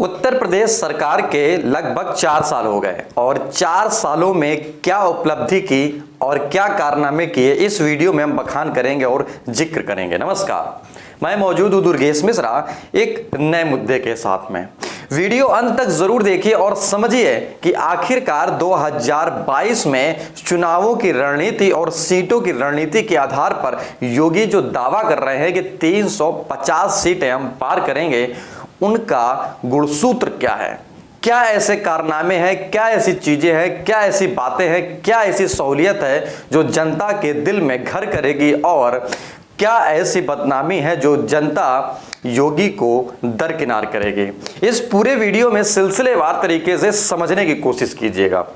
उत्तर प्रदेश सरकार के लगभग 4 साल हो गए और 4 सालों में क्या उपलब्धि की और क्या कारनामे किए इस वीडियो में हम बखान करेंगे और जिक्र करेंगे। नमस्कार, मैं मौजूद हूं दुर्गेश मिश्रा एक नए मुद्दे के साथ में। वीडियो अंत तक जरूर देखिए और समझिए कि आखिरकार 2022 में चुनावों की रणनीति और सीटों की रणनीति के आधार पर योगी जो दावा कर रहे हैं कि 350 सीटें हम पार करेंगे, उनका गुणसूत्र क्या है, क्या ऐसे कारनामे हैं, क्या ऐसी चीजें हैं, क्या ऐसी बातें हैं, क्या ऐसी सहूलियत है जो जनता के दिल में घर करेगी और क्या ऐसी बदनामी है जो जनता योगी को दरकिनार करेगी। इस पूरे वीडियो में सिलसिलेवार तरीके से समझने की कोशिश कीजिएगा।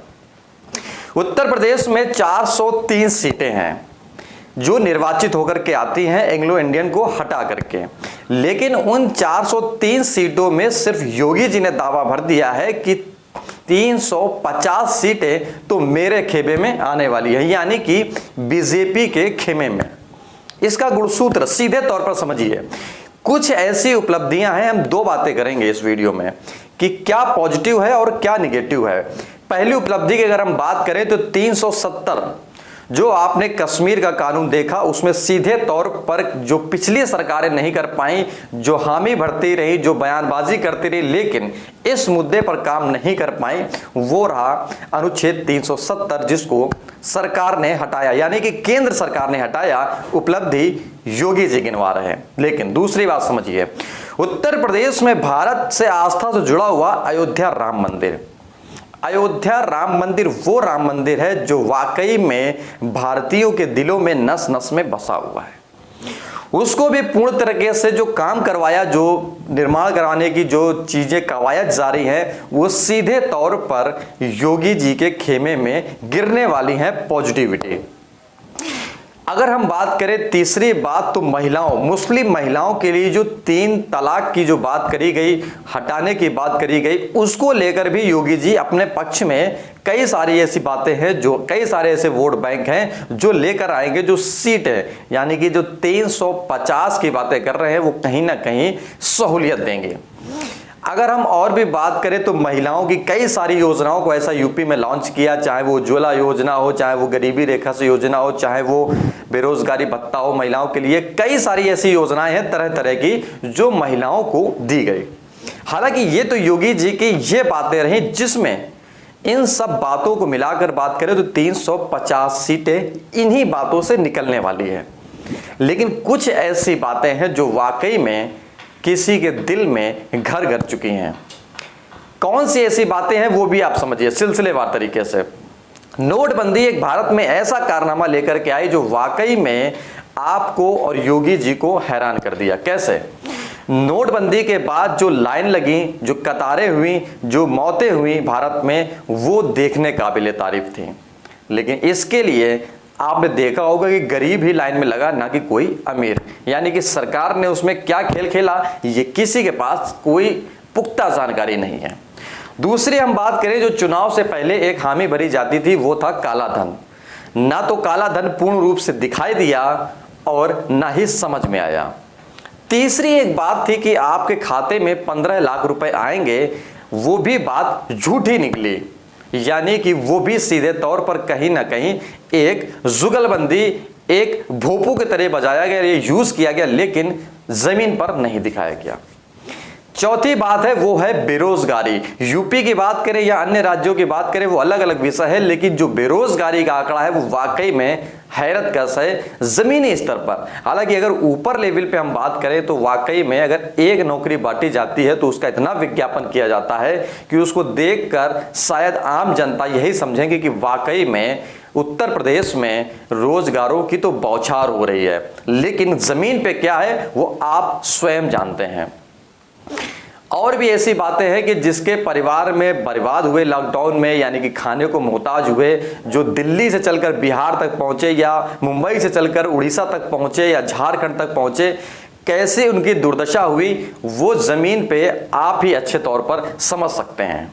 उत्तर प्रदेश में 403 सीटें हैं जो निर्वाचित होकर के आती हैं एंग्लो इंडियन को हटा करके, लेकिन उन 403 सीटों में सिर्फ योगी जी ने दावा भर दिया है कि 350 सीटें तो मेरे खेमे में आने वाली है, यानी कि बीजेपी के खेमे में। इसका गुणसूत्र सीधे तौर पर समझिए। कुछ ऐसी उपलब्धियां हैं, हम दो बातें करेंगे इस वीडियो में कि क्या पॉजिटिव है और क्या निगेटिव है। पहली उपलब्धि की अगर हम बात करें तो 370 जो आपने कश्मीर का कानून देखा, उसमें सीधे तौर पर जो पिछली सरकारें नहीं कर पाई, जो हामी भरती रही, जो बयानबाजी करती रही, लेकिन इस मुद्दे पर काम नहीं कर पाई, वो रहा अनुच्छेद 370 जिसको सरकार ने हटाया, यानी कि केंद्र सरकार ने हटाया। उपलब्धि योगी जी गिनवा रहे हैं। लेकिन दूसरी बात समझिए, उत्तर प्रदेश में भारत से आस्था से जुड़ा हुआ अयोध्या राम मंदिर, अयोध्या राम मंदिर वो राम मंदिर है जो वाकई में भारतीयों के दिलों में नस नस में बसा हुआ है। उसको भी पूर्ण तरीके से जो काम करवाया, जो निर्माण करवाने की जो चीजें कवायद जारी हैं, वो सीधे तौर पर योगी जी के खेमे में गिरने वाली है पॉजिटिविटी। अगर हम बात करें तीसरी बात तो महिलाओं, मुस्लिम महिलाओं के लिए जो 3 तलाक की जो बात करी गई, हटाने की बात करी गई, उसको लेकर भी योगी जी अपने पक्ष में कई सारी ऐसी बातें हैं, जो कई सारे ऐसे वोट बैंक हैं जो लेकर आएंगे, जो सीट है यानी कि जो 350 की बातें कर रहे हैं, वो कहीं ना कहीं सहूलियत देंगे। अगर हम और भी बात करें तो महिलाओं की कई सारी योजनाओं को ऐसा यूपी में लॉन्च किया, चाहे वो उज्ज्वला योजना हो, चाहे वो गरीबी रेखा से योजना हो, चाहे वो बेरोजगारी भत्ता हो, महिलाओं के लिए कई सारी ऐसी योजनाएं हैं तरह तरह की जो महिलाओं को दी गई। हालांकि ये तो योगी जी की ये बातें रही जिसमें इन सब बातों को मिलाकर बात करें तो 350 सीटें इन्हीं बातों से निकलने वाली है। लेकिन कुछ ऐसी बातें हैं जो वाकई में किसी के दिल में घर कर चुकी हैं। कौन सी ऐसी बातें हैं वो भी आप समझिए सिलसिलेवार तरीके से। नोटबंदी एक भारत में ऐसा कारनामा लेकर के आई जो वाकई में आपको और योगी जी को हैरान कर दिया। कैसे? नोटबंदी के बाद जो लाइन लगी, जो कतारें हुई, जो मौतें हुई भारत में, वो देखने काबिले तारीफ थी। लेकिन इसके लिए आपने देखा होगा कि गरीब ही लाइन में लगा, ना कि कोई अमीर। यानी कि सरकार ने उसमें क्या खेल खेला, ये किसी के पास कोई पुख्ता जानकारी नहीं है। दूसरी हम बात करें, जो चुनाव से पहले एक हामी भरी जाती थी, वो था काला धन। ना तो काला धन पूर्ण रूप से दिखाई दिया और ना ही समझ में आया। तीसरी एक बात थी कि आपके खाते में 15 लाख रुपए आएंगे, वो भी बात झूठी निकली, यानी कि वो भी सीधे तौर पर कहीं ना कहीं एक जुगलबंदी, एक भोपू की तरह बजाया गया, ये यूज किया गया, लेकिन जमीन पर नहीं दिखाया गया। चौथी बात है वो है बेरोजगारी। यूपी की बात करें या अन्य राज्यों की बात करें वो अलग अलग विषय है, लेकिन जो बेरोजगारी का आंकड़ा है वो वाकई में हैरत का है जमीनी स्तर पर। हालांकि अगर ऊपर लेवल पे हम बात करें तो वाकई में अगर एक नौकरी बांटी जाती है तो उसका इतना विज्ञापन किया जाता है कि उसको देखकर शायद आम जनता यही समझेंगे कि वाकई में उत्तर प्रदेश में रोजगारों की तो बौछार हो रही है। लेकिन जमीन पे क्या है वो आप स्वयं जानते हैं। और भी ऐसी बातें हैं कि जिसके परिवार में बर्बाद हुए लॉकडाउन में, यानी कि खाने को मोहताज हुए, जो दिल्ली से चलकर बिहार तक पहुंचे या मुंबई से चलकर उड़ीसा तक पहुंचे या झारखंड तक पहुंचे, कैसे उनकी दुर्दशा हुई वो जमीन पे आप ही अच्छे तौर पर समझ सकते हैं।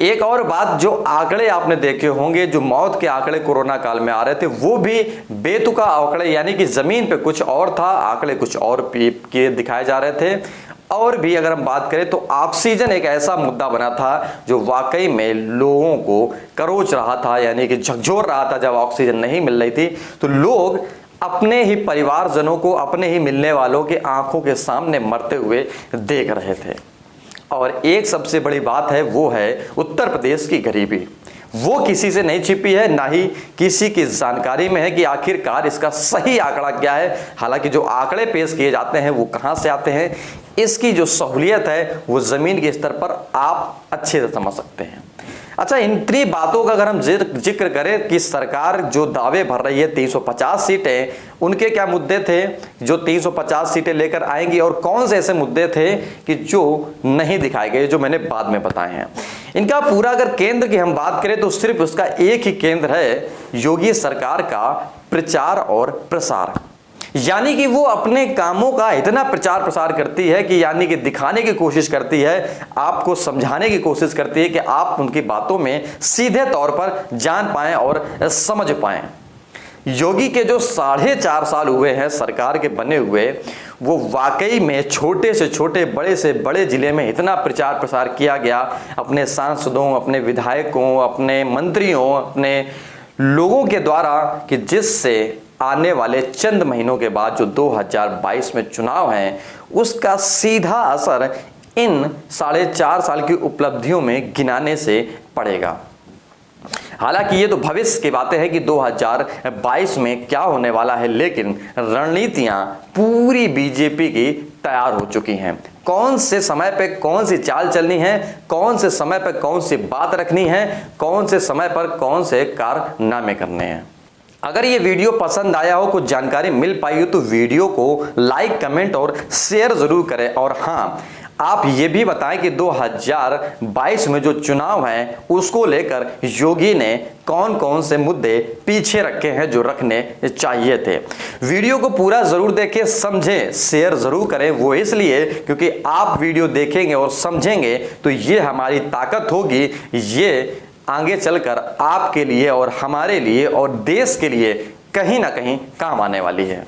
एक और बात, जो आंकड़े आपने देखे होंगे, जो मौत के आंकड़े कोरोना काल में आ रहे थे, वो भी बेतुका आंकड़े, यानी कि जमीन पे कुछ और था, आंकड़े कुछ और के दिखाए जा रहे थे और भी अगर हम बात करें तो ऑक्सीजन एक ऐसा मुद्दा बना था जो वाकई में लोगों को करोच रहा था, यानी कि झकझोर रहा था। जब ऑक्सीजन नहीं मिल रही थी तो लोग अपने ही परिवारजनों को, अपने ही मिलने वालों के आंखों के सामने मरते हुए देख रहे थे। और एक सबसे बड़ी बात है, वो है उत्तर प्रदेश की गरीबी। वो किसी से नहीं छिपी है, ना ही किसी की जानकारी में है कि आखिरकार इसका सही आंकड़ा क्या है। हालांकि जो आंकड़े पेश किए जाते हैं वो कहां से आते हैं, इसकी जो सहूलियत है वो जमीन के स्तर पर आप अच्छे से समझ सकते हैं। अच्छा, इन इतनी बातों का अगर हम जिक्र करें कि सरकार जो दावे भर रही है 350 सीटें, उनके क्या मुद्दे थे जो 350 सीटें लेकर आएंगी, और कौन से ऐसे मुद्दे थे कि जो नहीं दिखाए गए, जो मैंने बाद में बताए हैं। इनका पूरा अगर केंद्र की हम बात करें तो सिर्फ उसका एक ही केंद्र है, योगी सरकार का प्रचार और प्रसार। यानी कि वो अपने कामों का इतना प्रचार प्रसार करती है कि यानी कि दिखाने की कोशिश करती है, आपको समझाने की कोशिश करती है कि आप उनकी बातों में सीधे तौर पर जान पाएं और समझ पाएं। योगी के जो 4.5 साल हुए हैं सरकार के बने हुए, वो वाकई में छोटे से छोटे, बड़े से बड़े जिले में इतना प्रचार प्रसार किया गया अपने सांसदों, अपने विधायकों, अपने मंत्रियों, अपने लोगों के द्वारा, कि जिससे आने वाले चंद महीनों के बाद जो 2022 में चुनाव हैं उसका सीधा असर इन 4.5 साल की उपलब्धियों में गिनाने से पड़ेगा। हालांकि ये तो भविष्य की बातें हैं कि 2022 में क्या होने वाला है, लेकिन रणनीतियां पूरी बीजेपी की तैयार हो चुकी हैं। कौन से समय पे कौन सी चाल चलनी है, कौन से समय पे कौन सी बात रखनी है, कौन से समय पर कौन से कारनामे करने हैं। अगर ये वीडियो पसंद आया हो, कुछ जानकारी मिल पाई हो, तो वीडियो को लाइक, कमेंट और शेयर जरूर करें। और हाँ, आप ये भी बताएं कि 2022 में जो चुनाव है उसको लेकर योगी ने कौन कौन से मुद्दे पीछे रखे हैं जो रखने चाहिए थे। वीडियो को पूरा जरूर देखें, समझें, शेयर जरूर करें। वो इसलिए क्योंकि आप वीडियो देखेंगे और समझेंगे तो ये हमारी ताकत होगी, ये आगे चलकर आपके लिए और हमारे लिए और देश के लिए कहीं ना कहीं काम आने वाली है।